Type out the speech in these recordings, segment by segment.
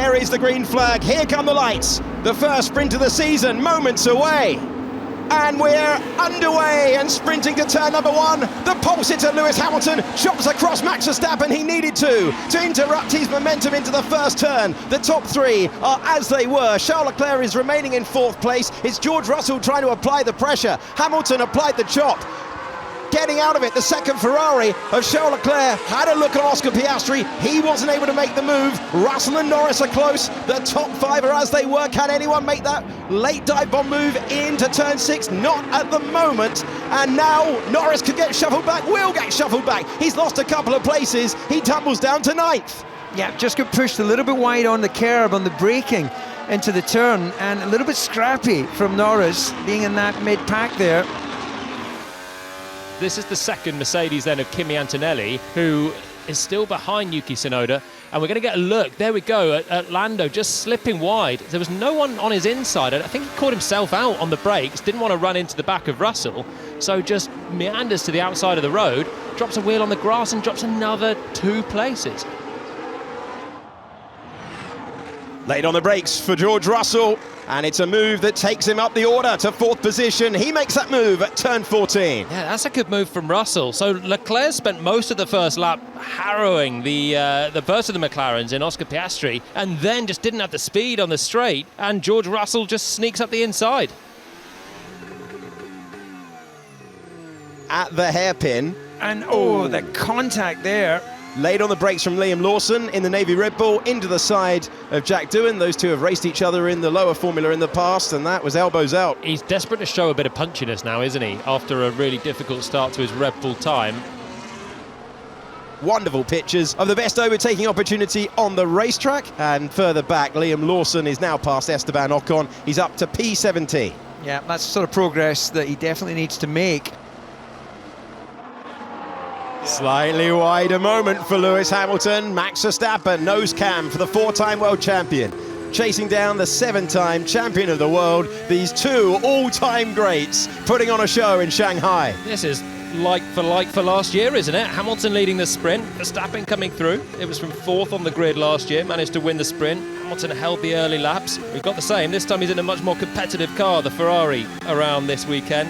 There is the green flag. Here come the lights. The first sprint of the season, moments away. And we're underway and sprinting to turn number one. The pulse hitter Lewis Hamilton chops across Max Verstappen. He needed to interrupt his momentum into the first turn. The top three are as they were. Charles Leclerc is remaining in fourth place. It's George Russell trying to apply the pressure. Hamilton applied the chop. Getting out of it, the second Ferrari of Charles Leclerc had a look on Oscar Piastri. He wasn't able to make the move. Russell and Norris are close. The top five are as they were. Can anyone make that late dive bomb move into turn six? Not at the moment. And now Norris could get shuffled back, will get shuffled back. He's lost a couple of places. He tumbles down to ninth. Yeah, just got pushed a little bit wide on the curb on the braking into the turn, and a little bit scrappy from Norris being in that mid-pack there. This is the second Mercedes then of Kimi Antonelli, who is still behind Yuki Tsunoda. And we're going to get a look, there we go, at Lando just slipping wide. There was no one on his inside. I think he caught himself out on the brakes, didn't want to run into the back of Russell, so just meanders to the outside of the road, drops a wheel on the grass and drops another 2 places. Late on the brakes for George Russell, and it's a move that takes him up the order to fourth position. He makes that move at turn 14. Yeah, that's a good move from Russell. So Leclerc spent most of the first lap harrowing the burst of the McLarens in Oscar Piastri, and then just didn't have the speed on the straight, and George Russell just sneaks up the inside. At the hairpin. And the contact there. Late on the brakes from Liam Lawson in the Navy Red Bull into the side of Jack Doohan. Those two have raced each other in the lower formula in the past, and that was elbows out. He's desperate to show a bit of punchiness now, isn't he, after a really difficult start to his Red Bull time. Wonderful pictures of the best overtaking opportunity on the racetrack. And further back, Liam Lawson is now past Esteban Ocon. He's up to P17. Yeah, that's the sort of progress that he definitely needs to make. Slightly wider moment for Lewis Hamilton. Max Verstappen, nose cam for the 4-time world champion. Chasing down the 7-time champion of the world. These two all-time greats putting on a show in Shanghai. This is like for last year, isn't it? Hamilton leading the sprint, Verstappen coming through. It was from 4th on the grid last year, managed to win the sprint. Hamilton held the early laps. We've got the same. This time he's in a much more competitive car, the Ferrari, around this weekend.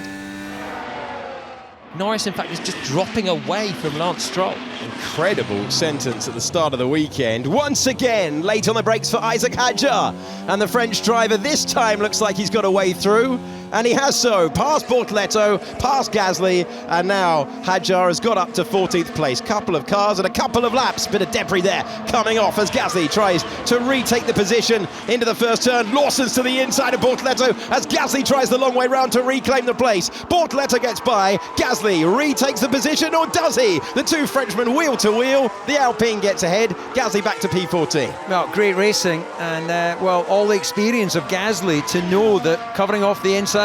Norris, in fact, is just dropping away from Lance Stroll. Incredible sentence at the start of the weekend. Once again, late on the brakes for Isaac Hadjar. And the French driver this time looks like he's got a way through. And he has so, past Bortoleto, past Gasly, and now Hadjar has got up to 14th place. Couple of cars and a couple of laps, bit of debris there coming off as Gasly tries to retake the position into the first turn. Lawson's to the inside of Bortoleto as Gasly tries the long way round to reclaim the place. Bortoleto gets by, Gasly retakes the position, or does he? The two Frenchmen wheel to wheel, the Alpine gets ahead, Gasly back to P14. Well, great racing, and all the experience of Gasly to know that covering off the inside,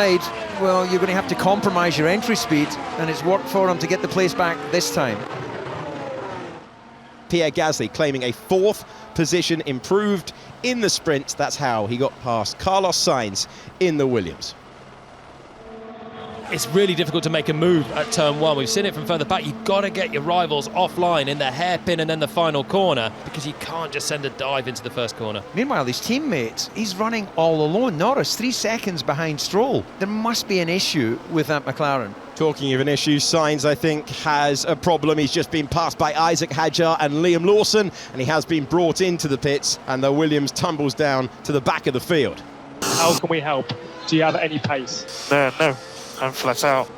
well, you're going to have to compromise your entry speed, and it's worked for him to get the place back this time. Pierre Gasly claiming a 4th position improved in the sprint. That's how he got past Carlos Sainz in the Williams. It's really difficult to make a move at turn 1. We've seen it from further back. You've got to get your rivals offline in the hairpin and then the final corner, because you can't just send a dive into the first corner. Meanwhile, his teammates, he's running all alone. Norris 3 seconds behind Stroll. There must be an issue with that McLaren. Talking of an issue, Sainz, I think, has a problem. He's just been passed by Isaac Hadjar and Liam Lawson, and he has been brought into the pits, and the Williams tumbles down to the back of the field. How can we help? Do you have any pace? No. I'm flat out.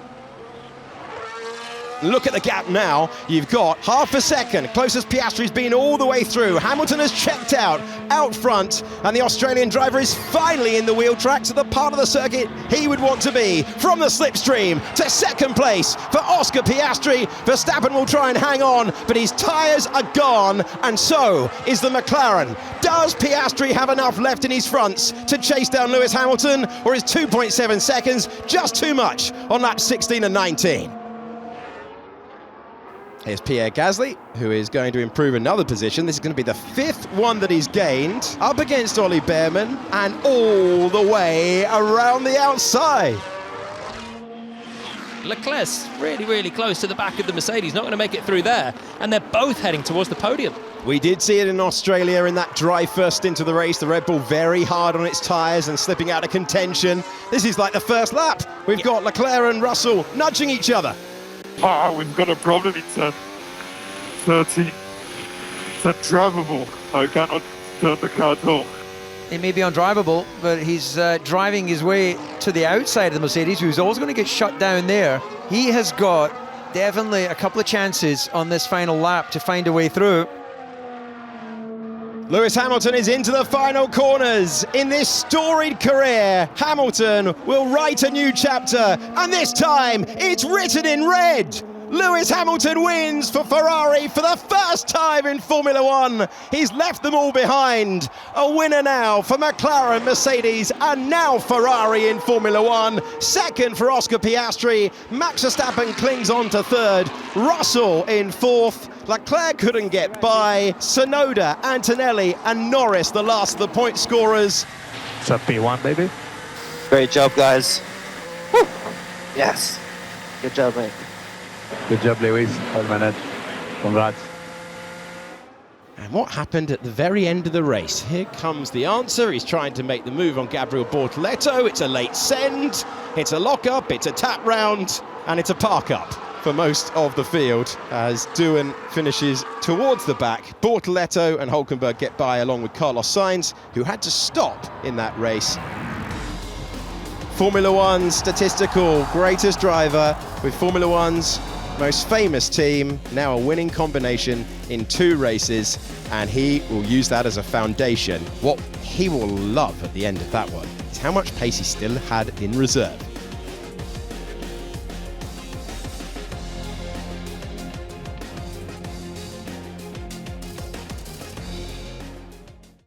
Look at the gap now. You've got half a second. Closest Piastri's been all the way through. Hamilton has checked out front, and the Australian driver is finally in the wheel track to the part of the circuit he would want to be. From the slipstream to second place for Oscar Piastri. Verstappen will try and hang on, but his tyres are gone, and so is the McLaren. Does Piastri have enough left in his fronts to chase down Lewis Hamilton, or is 2.7 seconds just too much on laps 16 and 19? Here's Pierre Gasly, who is going to improve another position. This is going to be the 5th one that he's gained, up against Ollie Behrman, and all the way around the outside. Leclerc's really, really close to the back of the Mercedes, not going to make it through there. And they're both heading towards the podium. We did see it in Australia in that dry first into the race. The Red Bull very hard on its tyres and slipping out of contention. This is like the first lap. We've got Leclerc and Russell nudging each other. We've got a problem in turn 13. It's undrivable. I cannot turn the car at all. It may be undrivable, but he's driving his way to the outside of the Mercedes, who's always going to get shut down there. He has got definitely a couple of chances on this final lap to find a way through. Lewis Hamilton is into the final corners. In this storied career, Hamilton will write a new chapter, and this time it's written in red. Lewis Hamilton wins for Ferrari for the first time in Formula One. He's left them all behind. A winner now for McLaren, Mercedes, and now Ferrari in Formula One. Second for Oscar Piastri. Max Verstappen clings on to third. Russell in fourth. Leclerc couldn't get by. Tsunoda, Antonelli, and Norris, the last of the point scorers. It's a P1, baby. Great job, guys. Woo. Yes. Good job, mate. Good job, Lewis. Well managed. Congrats. And what happened at the very end of the race? Here comes the answer. He's trying to make the move on Gabriel Bortoleto. It's a late send. It's a lock-up. It's a tap round. And it's a park-up for most of the field as Doohan finishes towards the back. Bortoleto and Hülkenberg get by along with Carlos Sainz, who had to stop in that race. Formula One's statistical greatest driver with Formula One's most famous team, now a winning combination in 2 races, and he will use that as a foundation. What he will love at the end of that one is how much pace he still had in reserve.